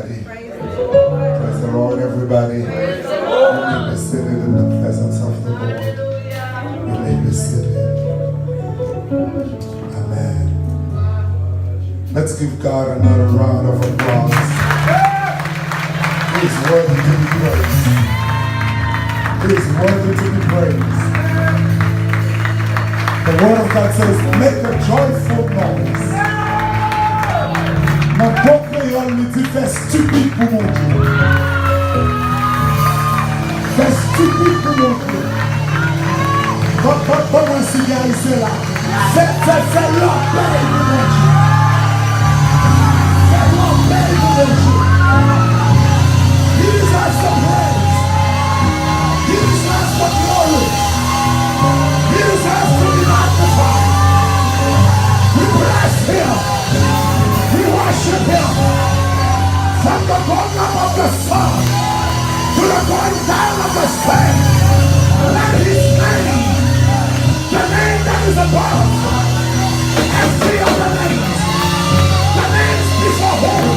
everybody. Praise the Lord, everybody. You may be seated in the presence of the Lord. You may be seated. Amen. Let's give God another round of applause. He's worthy to be praised. He's worthy to be praised. The Word of God says, make a joyful noise. Mon bon créole me dit, fais stupide pour mon Dieu. Fais stupide pour mon Dieu. Comment si bien ici là? Fais l'orgueil pour mon Dieu. Fais l'orgueil pour mon Dieu. He deserves the praise. He deserves the glory. He deserves to be magnified. We bless him. We worship him. From the going up of the sun to the going down of the same. Let his name, the name that is above every other name, the names before him,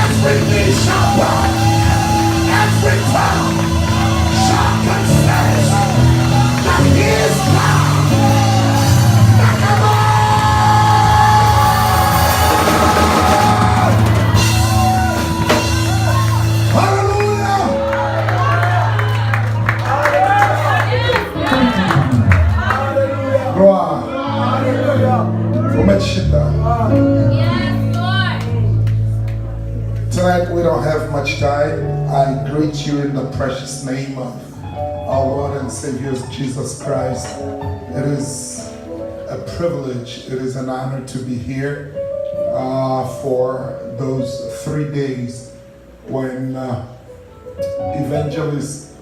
every knee shall bow, every tongue shall confess that he is God. Tonight we don't have much time. I greet you in the precious name of our Lord and Savior Jesus Christ. It is a privilege, it is an honor to be here for those 3 days when Evangelist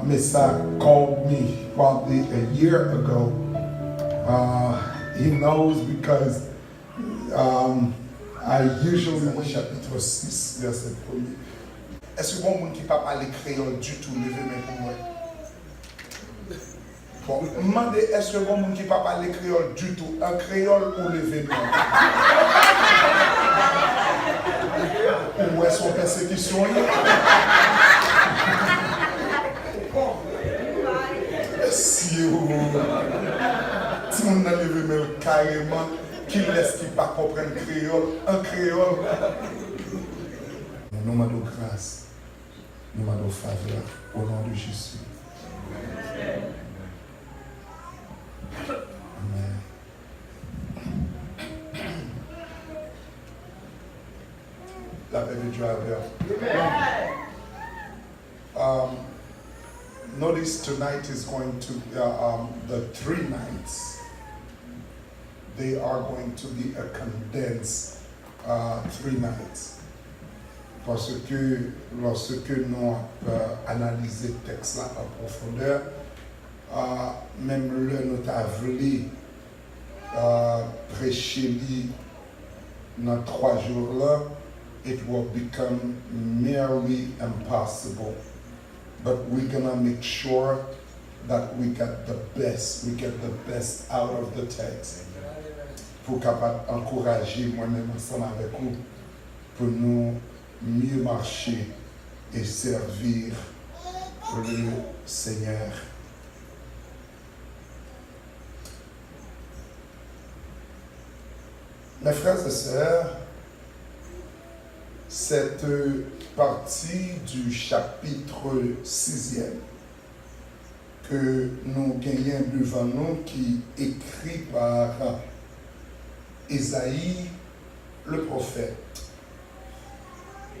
Mesa called me probably a year ago. He knows because I usually... Chapitre 6, verset 1er. Est-ce que bon monde qui ne parle pas les créoles du tout, levez main pour moi? Bon, demandez, est-ce que bon monde qui ne parle pas les créoles du tout, un créole ou levez main? Ou est-ce qu'on persécution? Si on a levé main carrément, qui laisse qui pas comprendre créole, un créole. Nous demandons grâce, nous demandons faveur au nom de Jésus. Amen. La paix de Dieu avec. Notice tonight is going to the 3 nights. They are going to be a condensed 3 nights. Parce que lorsque nous analysons le texte là en profondeur, même le nous avons prêché dans 3 jours là, it will become merely impossible. But we're gonna make sure that we get the best out of the text. Pour capable encourager moi-même ensemble avec vous, pour nous mieux marcher et servir le Seigneur. Mes frères et sœurs, cette partie du chapitre 6e que nous gagnons devant nous, qui est écrit par Ésaïe le prophète.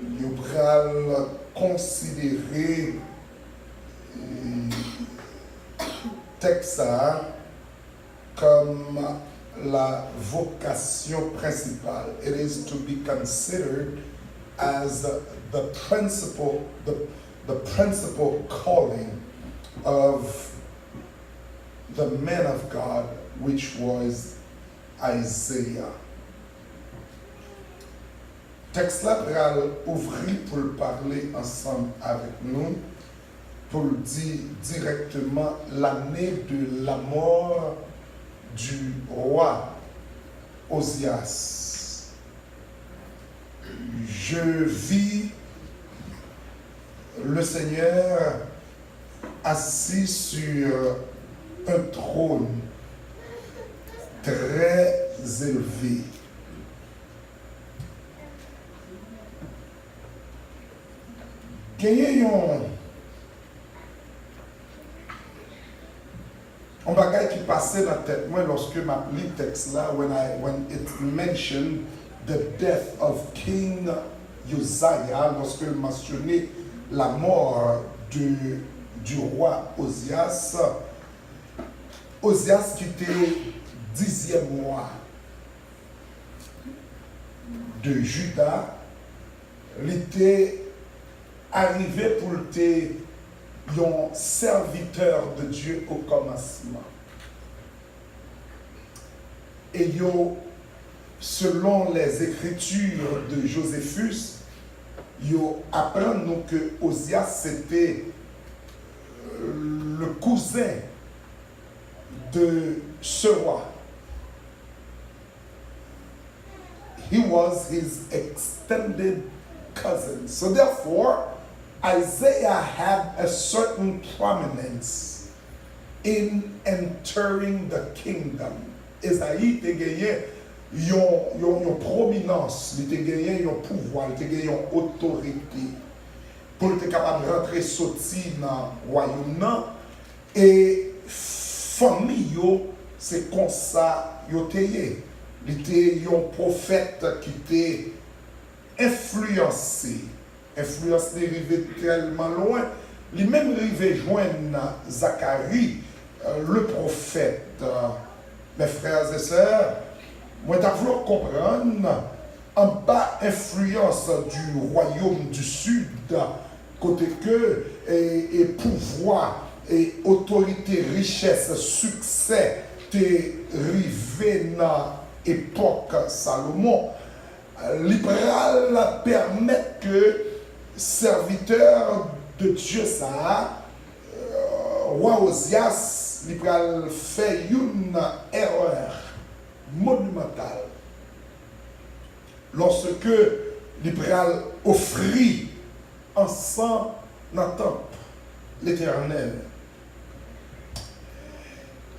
Nous allons considérer texte comme la vocation principale. It is to be considered as the principal calling of the man of God, which was Isaiah. Texte là pour ouvrir pour parler ensemble avec nous, pour dire directement l'année de la mort du roi Osias. je vis le Seigneur assis sur un trône très élevé. Gagnez un bagage qui passait dans la tête moi lorsque ma lis texte là when it mentioned the death of King Uzziah, lorsque il mentionnait la mort du roi Ozias. Ozias qui était 10e mois de Juda, il était arrivé pour être un serviteur de Dieu au commencement. Et selon les écritures de Joséphus, apprend nous que Ozias c'était le cousin de ce roi. He was his extended cousin. So therefore, Isaiah had a certain prominence in entering the kingdom. Esaïe te gagné yon prominence, il te gagné yon pouvoir, il te gagné yon autorité pour être capable de rentrer sortir dans le royaume. Et famille c'est comme ça yo te yé. Il était un prophète qui était influencé arrivé tellement loin, il même arrivé joindre Zacharie, le prophète. Mes frères et sœurs, moi t'as voulu comprendre en bas influence du royaume du sud, côté que et pouvoir et autorité, richesse, succès t'es arrivé dans l'époque Salomon. Libéral permet que serviteur de Dieu ça, roi Ozias, libéral fait une erreur monumentale lorsque libéral offrit en sang dans le temple l'Éternel.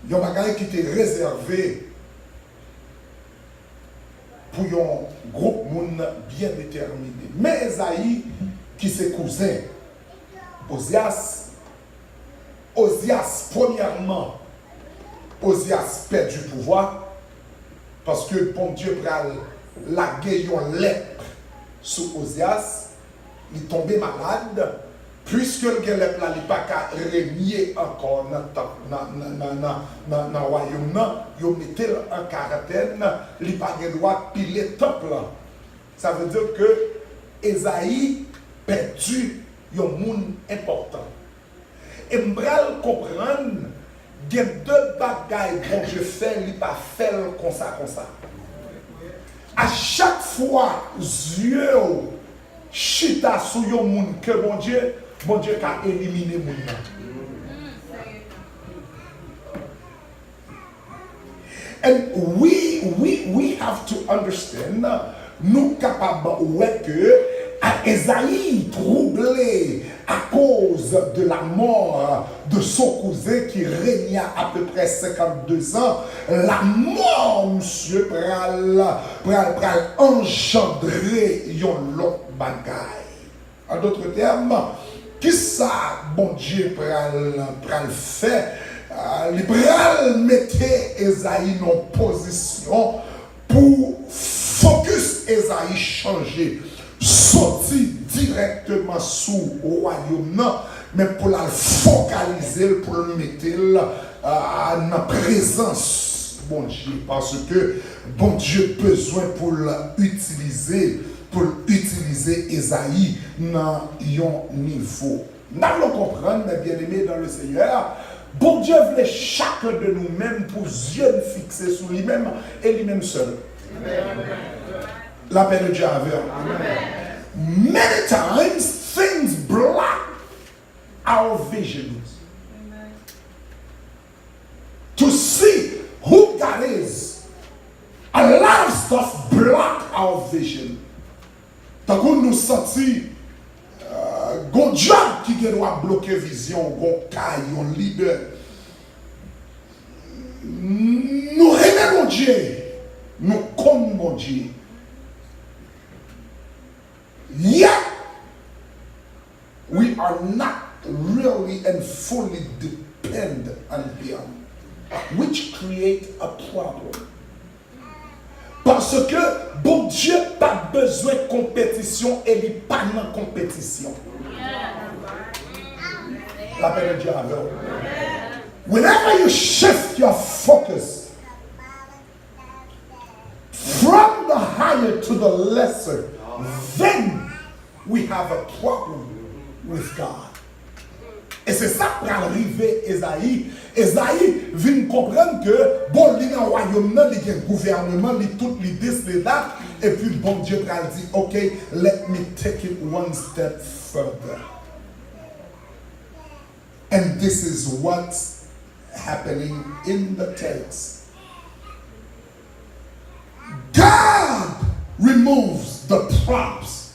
Il y a un bagage qui était réservé pour un groupe monde bien déterminé. Mais Esaïe, qui c'est cousin, Ozias, premièrement, Ozias perd du pouvoir parce que bon Dieu pral la gueule lèpre sous Ozias, il est tombé malade. Puisque le lèpre là il pas qu'à régner encore dans le royaume, il mettait en quarantaine, il pas de droit piler le temple. Ça veut dire que Esaïe perdu un monde important. Et je comprendre, il y a deux bagailles que je fais, il pas fait comme ça. À chaque fois, Dieu chita sur un monde que bon Dieu a éliminé le monde. And we have to understand, nous capables que Esaïe troublé à cause de la mort de son cousin qui régna à peu près 52 ans, la mort, monsieur, pral engendrer yon l'autre bagaille. En d'autres termes, qui ça, bon Dieu, pral fait? Il pral mettait Esaïe en position pour focus Esaïe changer. Sorti directement sous le royaume, mais pour la focaliser, pour le mettre en présence, bon Dieu, parce que bon Dieu a besoin pour l'utiliser Esaïe dans un niveau. Nous allons comprendre, mes bien-aimés dans le Seigneur, bon Dieu voulait chacun de nous-mêmes pour yeux fixer sur lui-même et lui-même seul. Amen. La paix de Dieu avec. Many times things block our visions. Amen. To see who God is, a lot of stuff block our vision. nous nous sentir gon job qui doit bloquer vision, gon caille, un leader. Nous aimons Dieu, nous connaissons Dieu. Yet we are not really and fully dependent on Him, which create a problem. Parce que bon Dieu pas besoin de compétition et il n'est pas dans compétition. La paix de Dieu avec vous. Whenever you shift your focus from the higher to the lesser, then we have a problem with God. Et c'est ça qui est arrivé Esaïe. Esaïe vient comprendre que bon, il y a un royaume, il y a un gouvernement, il y a tout, il y a des dates. Et puis bon Dieu a dit, ok, let me take it one step further. And this is what's happening in the text. God removes the props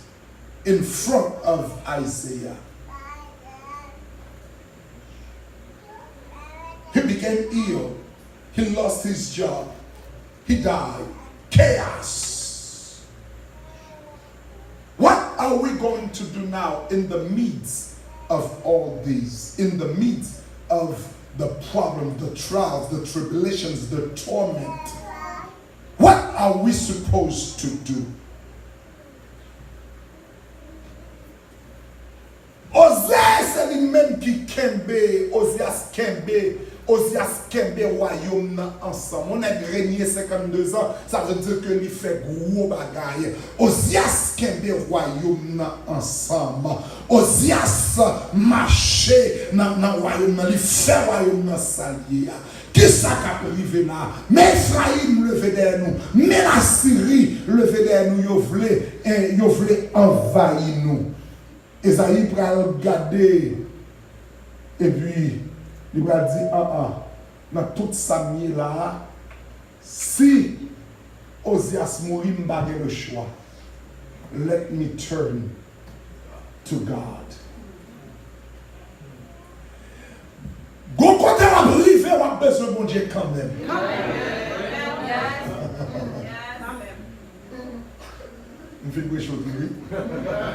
in front of Isaiah. He became ill. He lost his job. He died. Chaos. What are we going to do now in the midst of all these? In the midst of the problem, the trials, the tribulations, the torment? What are we supposed to do? Ozias c'est lui-même qui kembe, Ozias kembe royaume ensemble. On a régné 52 ans, ça veut dire que lui fait gros bagaille. Ozias kembe royaume ensemble. Ozias marche dans royaume, lui fait royaume salier. Qui ça qui arrive là? Mais Ephraim levé derrière nous, mais la Syrie levé derrière nous, yo voulait envahir nous. Esaïe va regarder et puis il va dire dans toute sa vie là, si Ozias mourit, je n'ai le choix. Let me turn to God. Gon côté va arriver, on a besoin de mon Dieu quand même. Je fais quelque chose,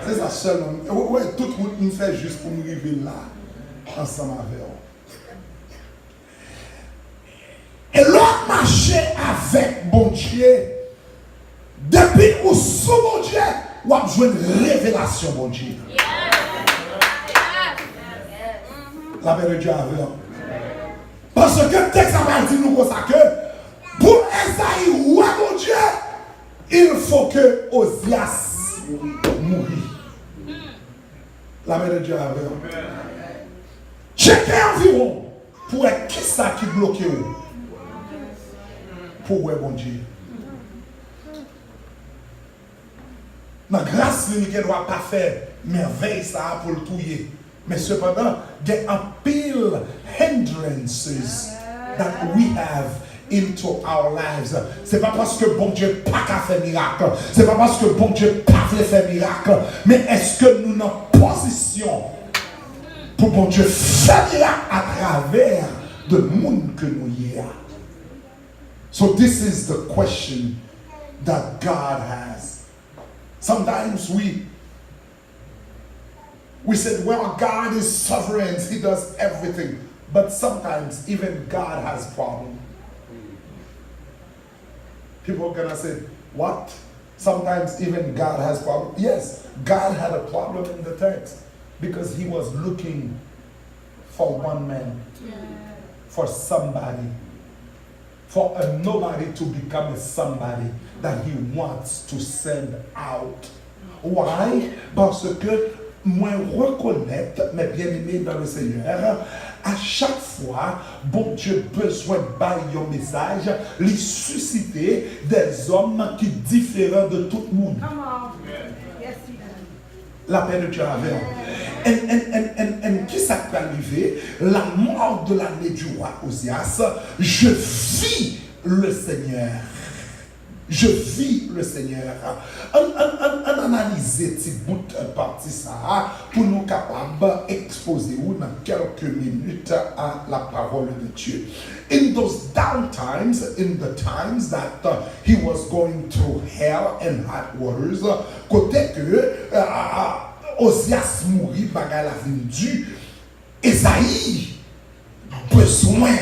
c'est ça seul. Ouais, tout le monde nous fait juste pour nous arriver là, ensemble avec eux. Et l'autre marché avec bon Dieu, depuis ou sous bon Dieu, ou a besoin de révélation bon Dieu. La paix de Dieu avec eux. Parce que le texte a dit nous comme ça que pour Esaïe, ou à mon Dieu, il faut que Ozias mourit. La main de Dieu avec vous. Checkez environ pour être qui ça qui bloque vous. Pour bon Dieu. La grâce, il ne doit pas faire merveille ça pour le touiller. Mais cependant, il y a un pile hindrances that we have into our lives. C'est pas parce que bon Dieu pas qu'à faire miracle. C'est pas parce que bon Dieu pas veut faire miracle. Mais est-ce que nous sommes en position pour bon Dieu faire miracle à travers le monde que nous y a? So this is the question that God has. Sometimes we said, well, God is sovereign. He does everything. But sometimes even God has problems. People are going to say, what? Sometimes even God has problems. Yes, God had a problem in the text because he was looking for one man, for somebody, for a nobody to become a somebody that he wants to send out. Why? Parce que moi reconnaître mes bien-aimés dans le Seigneur, à chaque fois, bon Dieu besoin de bailler un message, lui susciter des hommes qui sont différents de tout le monde. La paix de Dieu avec eux. Et qui ça peut arriver? La mort de l'année du roi Ozias, je vis le Seigneur. Je vis le Seigneur. on analyse petit bout partie ça pour nous capables d'exposer dans quelques minutes à la parole de Dieu. In those down times, in the times that he was going through hell and hot waters, côté que Osias mourit, bagay la vie du Esaïe besoin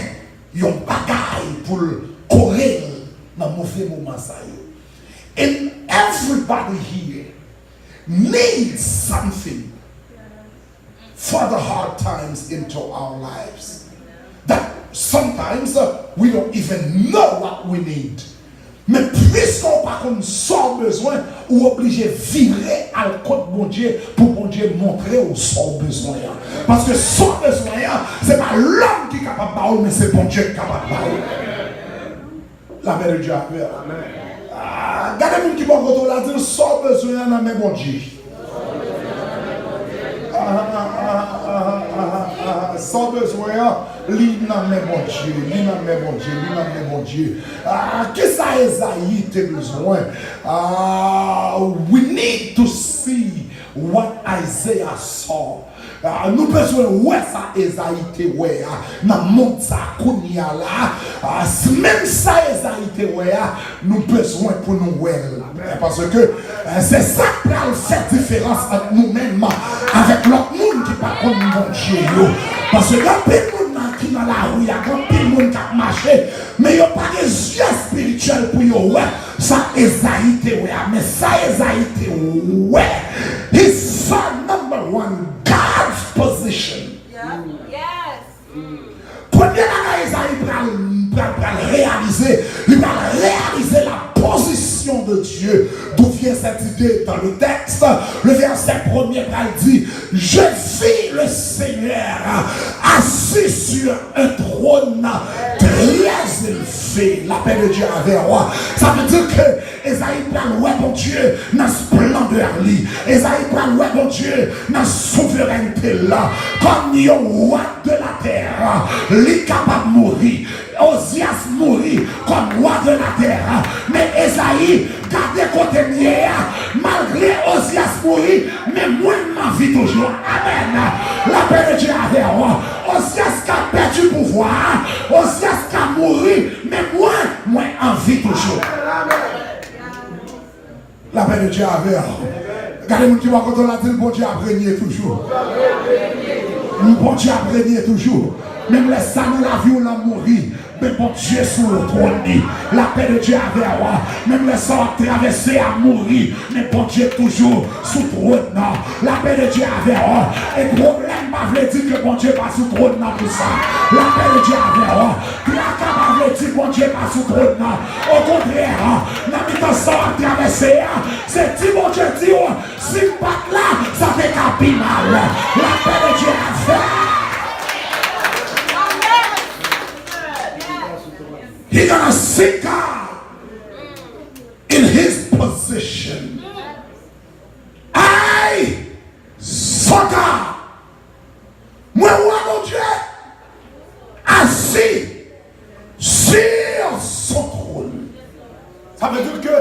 yon bagay pour courir dans mauvais moment ça. And everybody here needs something for the hard times into our lives. That sometimes we don't even know what we need. Mais puisqu'on pas comme sans besoin, ou obligé virer à côté bon Dieu pour bon Dieu montrer où sans besoin. Parce que sans besoin, c'est pas l'homme qui est capable de parler, mais c'est bon Dieu qui est capable de parler. La mère de Dieu a fait. Regardez les gens qui vont retourner là, dire sans besoin, mais bon Dieu. Sans besoin, l'île n'a même bon Dieu, l'île n'a même bon Dieu, l'île n'a même bon Dieu. Qu'est-ce que Esaïe a besoin? We need to see what Isaiah saw. Nous besoin ouais ça Esaïe te ouais dans monde ça kounya là même ça Esaïe te ouais nous besoin pour nous ouais parce que c'est ça qui va faire différence entre nous-mêmes avec l'autre monde qui pas comme bon Dieu parce que quand tout le monde qui dans la rue il y a quand tout le monde qui marche mais il n'y a pas de yeux spirituels pour yo ouais ça Esaïe te ouais mais ça Esaïe te ouais he saw number one God's position. Yeah. Yes. Premier Esaïe va réaliser la position de Dieu. D'où vient cette idée dans le texte? Le verset premier dit: je vis le Seigneur assis sur un trône très élevé. La paix de Dieu avec roi. Ça veut dire que Esaïe parle, ouais, mon Dieu, dans splendeur. Esaïe parle, ouais, mon Dieu, dans souveraineté là. Comme il y a roi de la terre, il est capable de mourir. Osias mourit comme roi de la terre. Mais Esaïe, gardez côté mieux, malgré Osias mourir, mais moi, ma vie toujours. Amen. La paix de Dieu avec moi. Osias qui a perdu le pouvoir, Osias qui a mouru, mais moi, en vie toujours. La paix de Dieu avec moi. Regardez-moi qui va quand on a dit, bon Dieu a régné toujours. Bon Dieu a régné toujours. Même les sangs la vie, on a mouru. Mais bon Dieu sur le trône, la paix de Dieu avec moi. Même les sangs traversés à mourir. Mais bon Dieu toujours sous le trône. La paix de Dieu avec moi. Et le problème m'a dit que bon Dieu pas sous le trône pour ça. La paix de Dieu avec moi. La m'a dit que bon Dieu pas sous le trône. Au contraire, dans le temps sans traverser, c'est dit bon Dieu dit, si pas là, ça fait capi mal. La paix de Dieu avec moi. He's gonna see God in his position. I saw God. Moi, mon Dieu, assis sur son trône. Ça veut dire que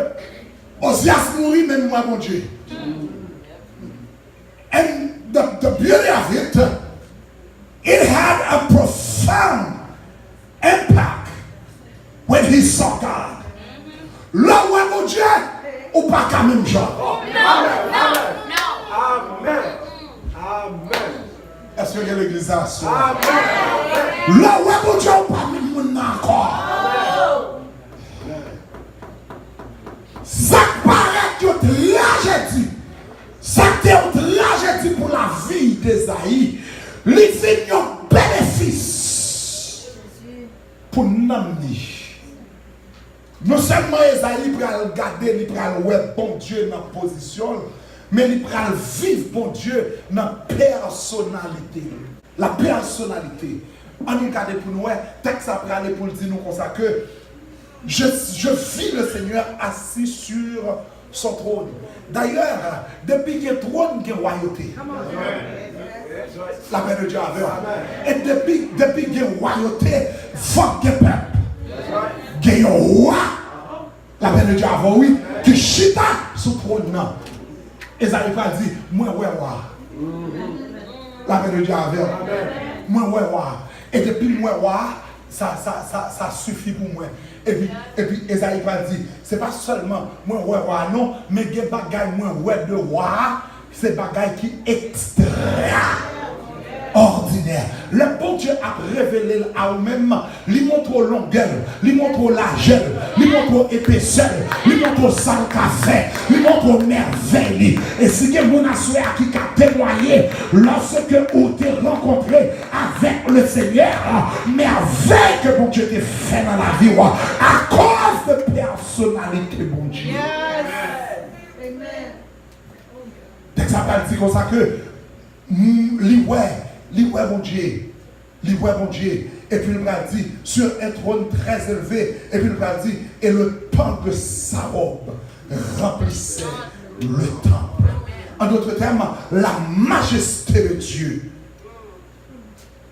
Osias mourit, même moi, mon Dieu. And the beauty of it had a profound impact. When he saw God, là où est mon Dieu, ou pas qu'à même genre. Amen. Amen. Est-ce que l'église a ça? Amen. Là où est mon Dieu, ou pas même mon encore. Ça paraît que tu tragédie. Ça t'est une tragédie pour la vie d'Esaïe. Les filles ont bénéfice pour nous. Non seulement Esaïe peut regarder, il peut voir bon Dieu dans la position, mais il peut vivre bon Dieu dans la personnalité. La personnalité. On regarde pour nous, texte après aller pour dire nous comme ça que je vis le Seigneur assis sur son trône. D'ailleurs, depuis qu'il y a trône, il y a royauté. La paix de Dieu avec. Et depuis qu'il y a royauté, il faut qu'il y ait peuple. Il y a un roi, la paix de Dieu avant, oui, qui chita sous trône. Esaïe a dit, moi, ouais, la paix de Dieu avec moi, ouais, et depuis moi, ça suffit pour moi. Et puis Esaïe a dit, c'est pas seulement moi, ouais, non, mais il y a des bagailles, moi, ouais, de roi, c'est des bagailles qui extraordinaire. Le bon Dieu a révélé à vous-même, il montre longueur, il montre largeur, il montre épaisseur, il montre sans café, il montre merveille. Et si vous avez qui a témoigné lorsque vous t'es rencontré avec le Seigneur, mais avec que bon Dieu t'a fait dans la vie, à cause de personnalité, bon Dieu. Texte ça dit comme ça que bon Dieu, bon Dieu. Et puis il a dit sur un trône très élevé. Et puis il a dit et le pan de sa robe remplissait le temple. En d'autres termes, la majesté de Dieu.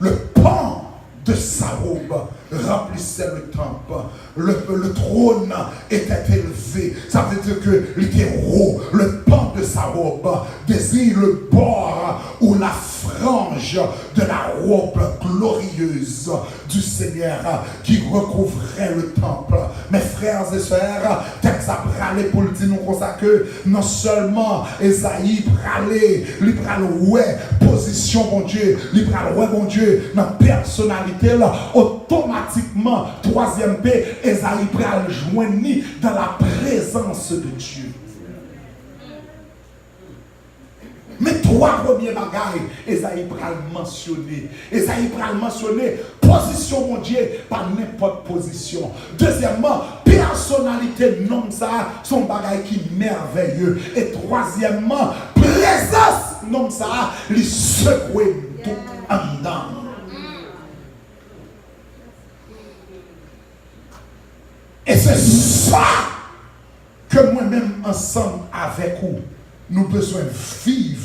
Le pan de sa robe remplissait le temple. Le trône était élevé. Ça veut dire que était haut. Le pan de sa robe désigne le bord ou la frange de la robe glorieuse du Seigneur qui recouvrait le temple. Mes frères et sœurs, texte à praler pour le dire nous comme ça que non seulement Esaïe praler, il prale ouais position bon Dieu, il prale ouais bon Dieu dans personnalité là, automatiquement troisième P, Esaïe prale joindre dans la présence de Dieu. Mais trois premiers bagailles, Esaïe pral mentionner. Esaïe pral mentionner position mon Dieu par n'importe position. Deuxièmement, personnalité non ça, son bagaille qui merveilleux. Et troisièmement, présence non ça, les secouer tout en dedans. Et c'est ça que moi-même ensemble avec vous, nous besoin vivre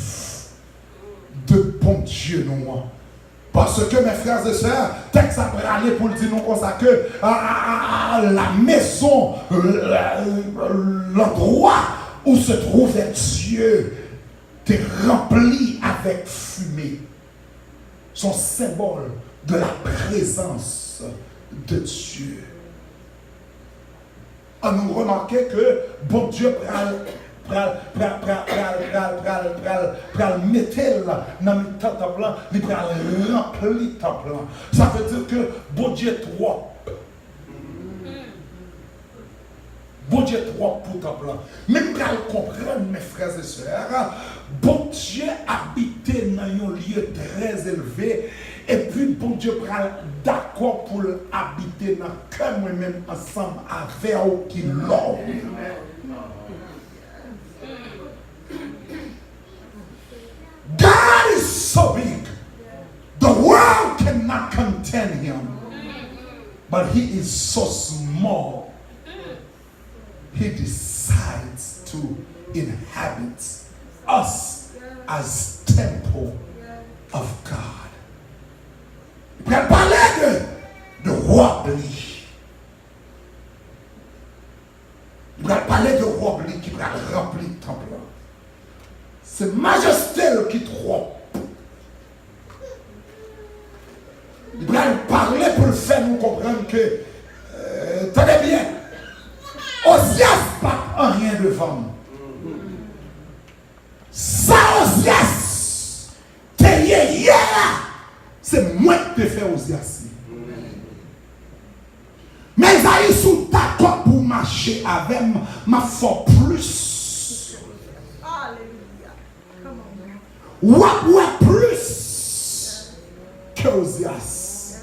de bon Dieu nous. Parce que mes frères et sœurs, texte après aller pour le dire nous comme ça que la maison, l'endroit où se trouvait Dieu est rempli avec fumée. Son symbole de la présence de Dieu. On nous remarquait que bon Dieu pral mettre dans le temple, il pral remplir le temple. Ça veut dire que bon Dieu trop. Bon Dieu trop pour le temple. Même pral comprendre mes frères et sœurs, bon Dieu habitait dans un lieu très élevé. Et puis bon Dieu pral d'accord pour habiter dans le cœur moi-même ensemble avec vous qui l'ont. God is so big. The world cannot contain him. But he is so small. He decides to inhabit us as temple of God. Il va parler de roi-bli. Il va parler de roi-bli qui va remplir le temple. C'est majesté qui trop. Il va parler pour le faire nous comprendre que, tenez bien, Osias pas rien devant. Ça Osias, t'es hier, c'est moi qui te fais Osias. Mais Isaïe sous d'accord pour marcher avec ma foi plus. Ouais plus que Osias.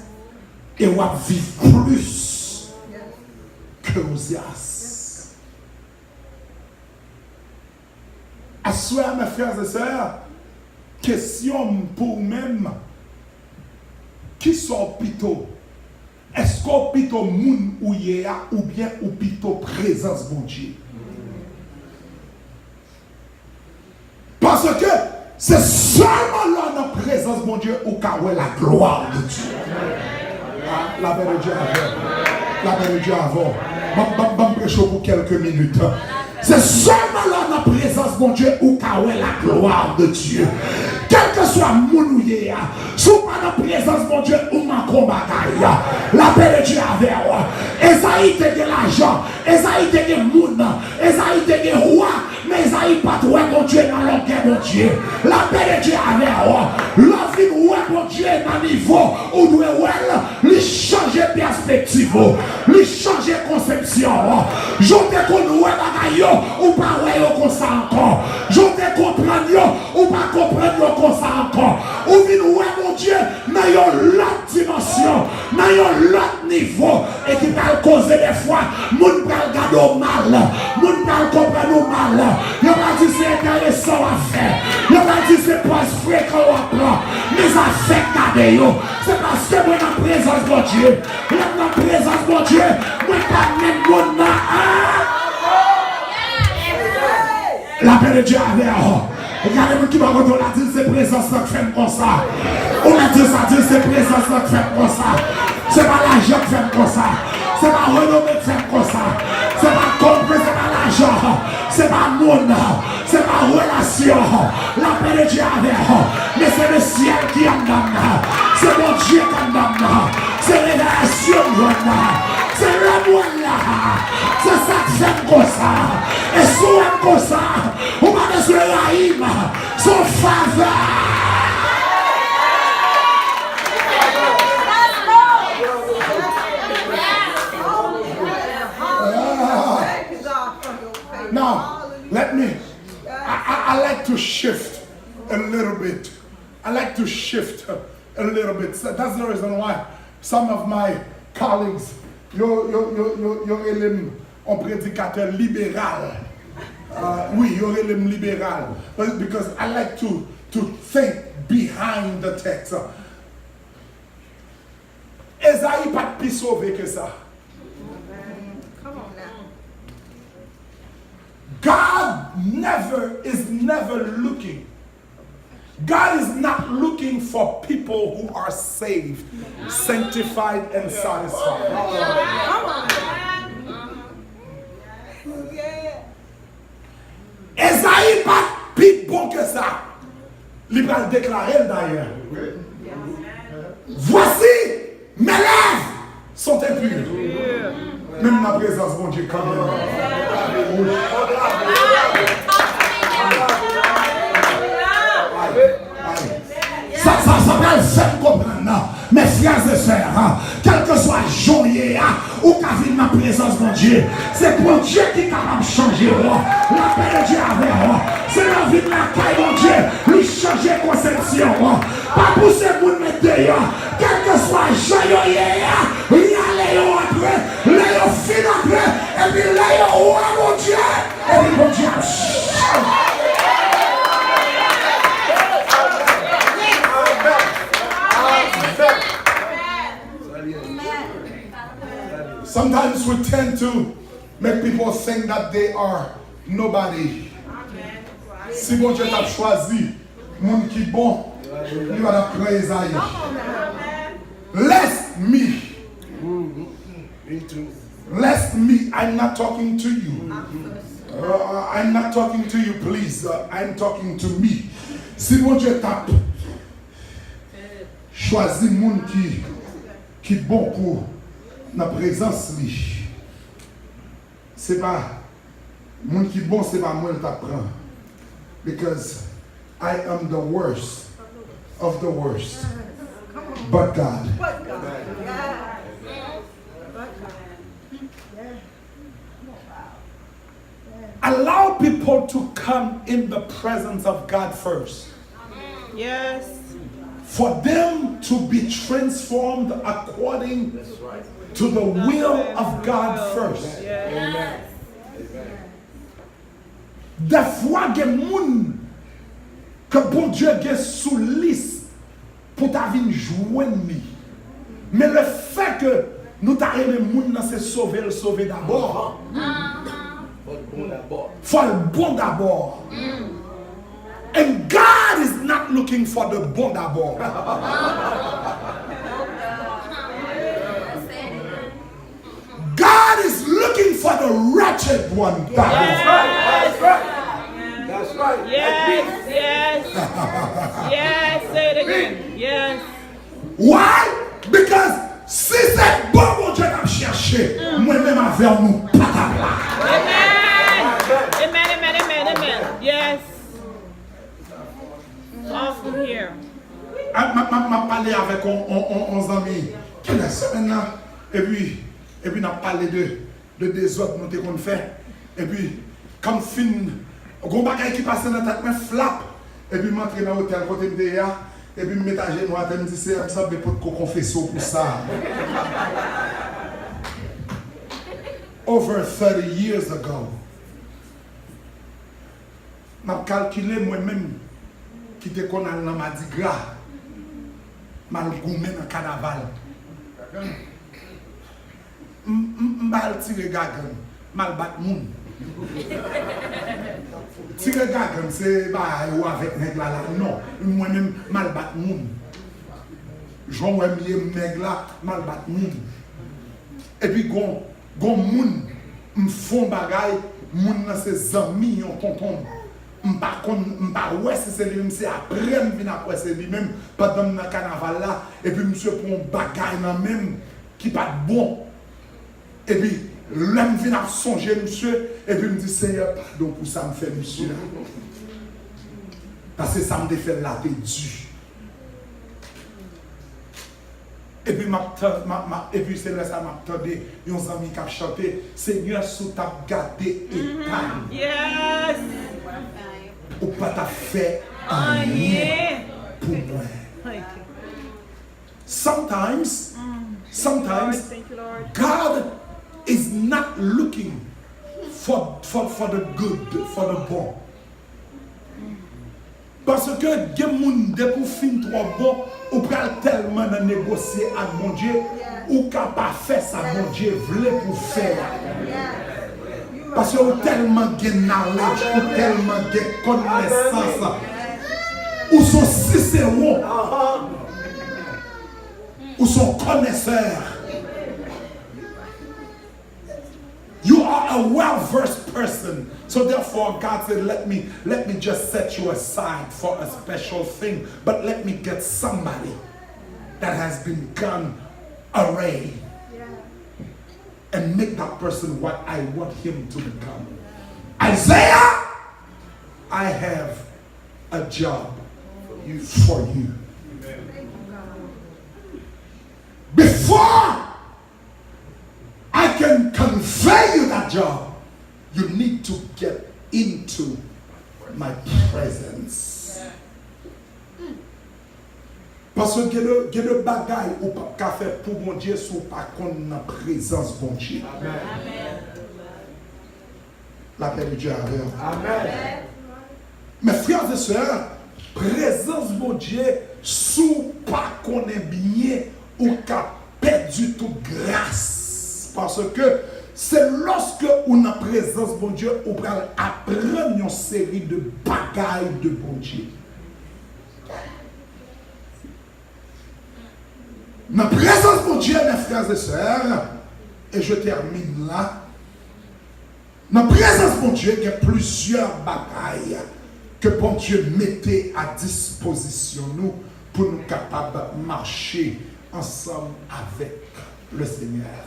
Et ouais vivre plus que Osias. À soi, mes frères et sœurs, question pour vous-même. Qui sont plutôt? Est-ce qu'on plutôt moun ou yéa ou bien ou plutôt présence bon Dieu? Parce que c'est seulement là dans la présence bon Dieu où qu'a la gloire de Dieu. La paix de Dieu avant. La paix de Dieu avant. Je prêche pour quelques minutes. C'est seulement là dans la présence de mon Dieu où est la gloire de Dieu. Quel que soit mon ouïe, si pas dans la présence de mon Dieu où ma combat, la paix de Dieu avec moi. Esaïe te de l'argent, Esaïe te de moun, Esaïe te de roi, mais Esaïe pas trouvé mon Dieu dans l'enquête mon Dieu. La paix de Dieu avec moi. La vie où mon Dieu dans le niveau où nous lui changer perspective, lui changer conception. Je te connais ou pas comme ça encore. Je te comprends ou pas comprendre comme ça encore. Ou venez mon Dieu dans une autre dimension, dans un autre niveau et qui va causer des fois, moun va regarder mal, moun va comprendre mal. Il va dire c'est intéressant à faire. Il va dire c'est pas fréquent à prendre. Mais ça fait garder yo. C'est parce que moi dans la présence de Dieu, dans la présence de Dieu, moi pas même mon la paix de Dieu avec vous. Regardez-moi qui va dire c'est présence qui fait comme ça. On a dit ça, c'est présence qui fait comme ça. C'est pas l'argent qui fait comme ça. C'est pas renommée qui fait comme ça. C'est pas compris, c'est pas l'argent. C'est pas monde. C'est pas relation. La paix de Dieu avec vous. Mais c'est le ciel qui en donne. C'est mon Dieu qui en donne. C'est révélation qui en donne. C'est l'amour là. C'est ça qui fait comme ça. Et souvent comme ça, on va se haïm, son faveur. Now, let me, I like to shift a little bit. I like to shift a little bit. So that's the reason why some of my colleagues, you're un prédicateur libéral. Oui, you're a libéral. But because I like to think behind the text. Esaïe pas plus sauvé que ça. Come on now. God is never looking. God is not looking for people who are saved, sanctified, and satisfied. Esaïe pas plus bon que ça. Il va le déclarer d'ailleurs. Voici, mes lèvres sont impures. Même la présence de mon Dieu quand même. Ça s'appelle faire comprendre. Mes frères et sœurs, quel que soit journée ou qu'à vivre dans la présence de Dieu, c'est pour Dieu qui est capable de changer. La paix de Dieu avec moi. C'est la vie de la caille de Dieu, lui changer conception. Pas pousser pour nous mettre dehors. Quel que soit journée, il y a les après, les fin après, et puis les mon Dieu, et puis mon Dieu. Sometimes we tend to make people think that they are nobody. Si bon Dieu t'a choisi, moun qui bon, il va t'apprendre Esaïe. Lest me, I'm not talking to you. I'm not talking to you, please. I'm talking to me. Si bon Dieu t'a choisi moun qui bon pour la présence li, c'est pas mon qui bon, c'est pas moi qui t'apprend, because I am the worst of the worst, but God. Allow people to come in the presence of God first. Yes. For them to be transformed according to the will of God first. Yes. Des fois, il y a des gens que bon Dieu est sous liste pour ta vie joindre. Mais le fait que nous t'arrivons les gens, c'est sauver d'abord. Faut le bon d'abord. And God is not looking for the bon d'abord. looking for the wretched one. That's right. That's right. Yes, yes. Yes, say it again. Yes. Why? Because si c'est bon mon Dieu qu'a cherché, moi-même avec nous, pas ta place. Amen. Yes. All from here. Je parlé avec un ami qui est semaine là, et puis on a parlé de des autres nous qu'on fait, et puis comme fin, on bagage qui passe dans la tête, mais flap, et puis m'entrer dans l'hôtel côté de là, et puis me mettre à genoux, et me dire c'est ça pour qu'on confesse pour ça. Over 30 years ago, je calculé moi-même qui était qu'on a dans Mardi Gras, mal goumé dans le carnaval. Mal tiré gagan, mal bat moun. Tiré gagan, c'est pas avec nèg là, non. Moi-même, mal bat moun. J'en ai nèg là, mal bat moun. Et puis, gon moun, m'font bagay, moun nan ses amis, yon tonton. M'pa ouais si c'est lui, c'est après m'vin après c'est lui même pendant le carnaval là, et puis monsieur prend un bagay nan même qui pas bon. Et puis l'homme vient à songer monsieur, et puis me dit Seigneur pardon pour ça me fait monsieur là. Parce que ça me fait la paix dû. Et puis et puis c'est là ça m'attendait, yon ami qui a chanté Seigneur sous ta gardé épargne. Yes. Ou pas ta fait rien pour moi. Sometimes Thank you, Lord. God is not looking for the good, for the bon. Parce que des gens qui pour fin trop bon, ou pral tellement négocier avec mon Dieu, ou capable faire ça mon Dieu voulait pour faire. Parce que vous tellement de knowledge, ou tellement de connaissances, ou sont cicérons, ou sont connaisseurs. You are a well-versed person. So therefore God said, let me just set you aside for a special thing, but let me get somebody that has been gone array. And make that person what I want him to become. Isaiah, I have a job for you. Before I can convey you that job, you need to get into my presence. Parce que il y a des bagailles ou pas qu'à faire pour mon Dieu si ou pas qu'on a présence bon Dieu. Amen. La paix de Dieu avec vous. Amen. Mes frères et sœurs, présence bon Dieu sous pas qu'on est bien ou qu'a perdu toute grâce. Parce que c'est lorsque on a présence bon Dieu, on va apprendre une série de bagailles de bon Dieu. Ma présence pour Dieu, mes frères et sœurs, et je termine là. Ma présence pour Dieu, il y a plusieurs bagailles que bon Dieu mettait à disposition nous pour nous capables de marcher ensemble avec le Seigneur.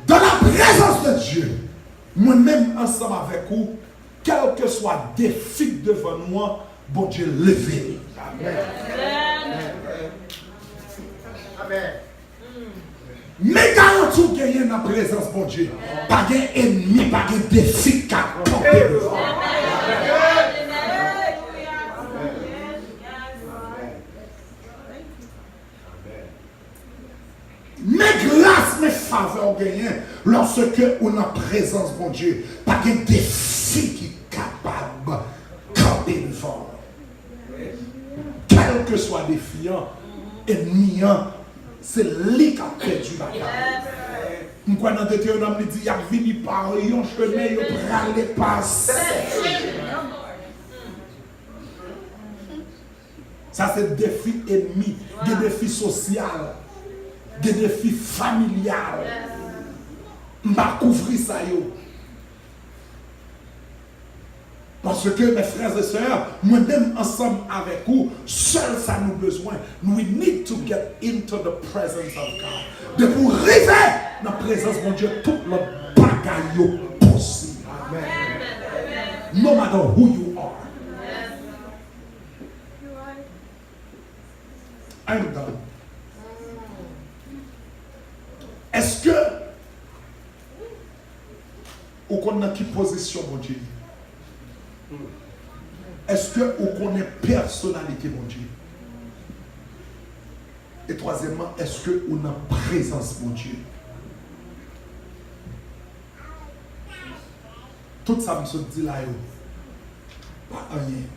Dans la présence de Dieu, moi-même ensemble avec vous, quel que soit le défi devant moi, bon Dieu levé. Amen. Amen. Mais garantis qu'il y a une présence pour Dieu. Pas d'ennemi, pas de défi qui a campé devant. Mes grâces, mes faveurs gagnent lorsque on a présence pour Dieu. Pas de défi qui est capable de camper devant. Quel que soit le défi, ennemi, c'est lui qui a perdu la bataille. Moi, dans Deutéronome, il dit, il y a venu par un chemin, il a aller passer. Ça, c'est des défis ennemis, des défis sociaux, des défis familiales. m'a couvrir ça yo. Parce que mes frères et sœurs, moi-même ensemble avec vous, seul ça nous besoin. We need to get into the presence of God. De pour arriver dans la présence de Dieu, tout le bagaille possible. Amen. No matter who you are. I'm done. Est-ce que vous connaissez qui position mon Dieu? Est-ce que vous connaissez personnalité mon Dieu? Et troisièmement, est-ce que vous avez présence mon Dieu? Tout ça me se dit là, pas rien.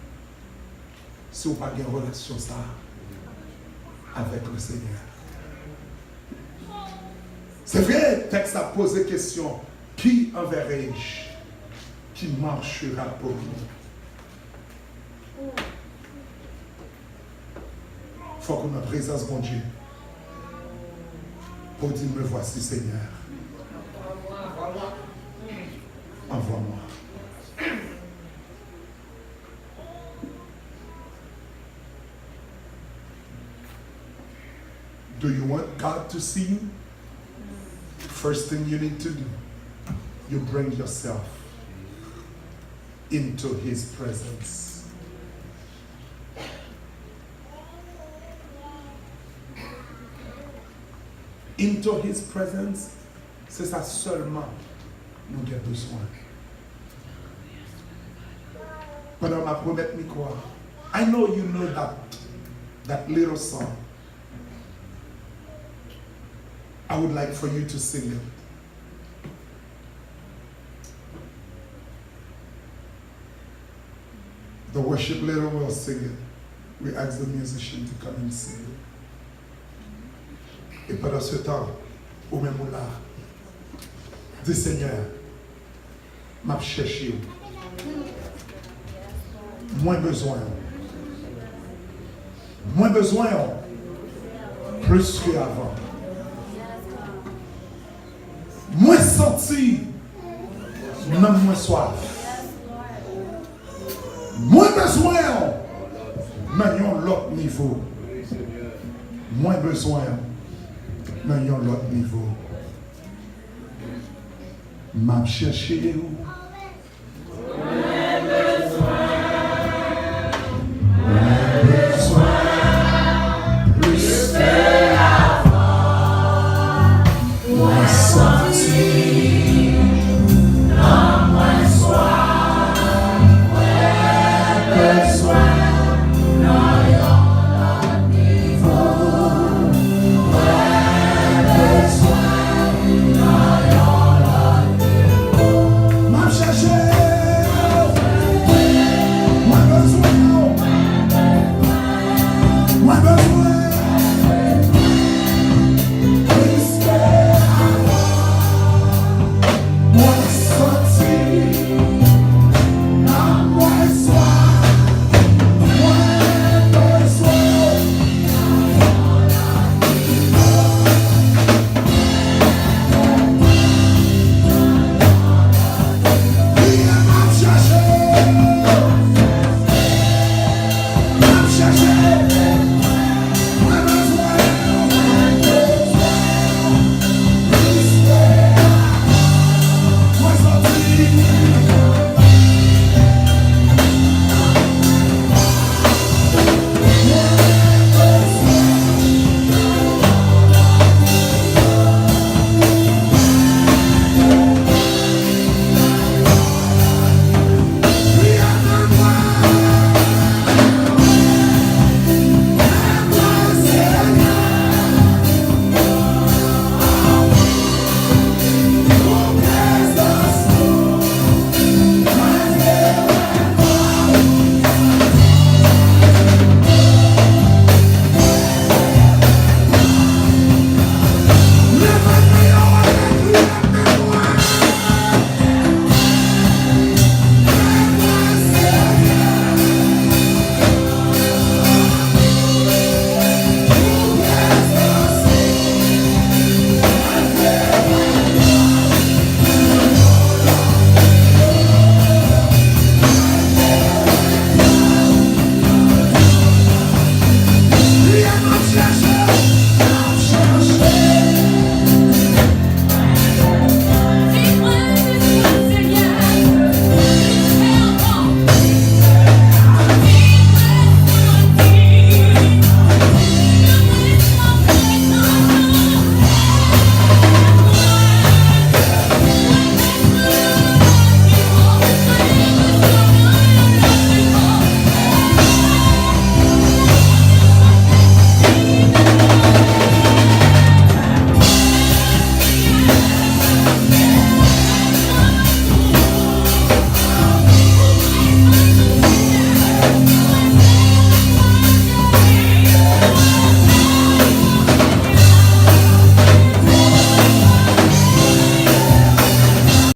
Si vous n'avez pas de relation ça avec le Seigneur. C'est vrai, le texte a posé la question, qui enverrai-je qui marchera pour nous? Il faut qu'on ait présence, mon Dieu, pour dire, me voici Seigneur. Envoie-moi. Do you want God to see you? First thing you need to do, you bring yourself into His presence. Into His presence, c'est ça seulement nous avons besoin. Pendant ma première micro, I know you know that little song. I would like for you to sing it. The worship leader will sing it. We ask the musician to come and sing it. Et pendant ce temps, au même là, dis Seigneur, m'a cherché. Moins besoin. Moins besoin. Plus qu'avant. Moins senti, même moins soif. Moins besoin, mais l'autre niveau. Moins besoin, mais l'autre niveau. M'a cherché où?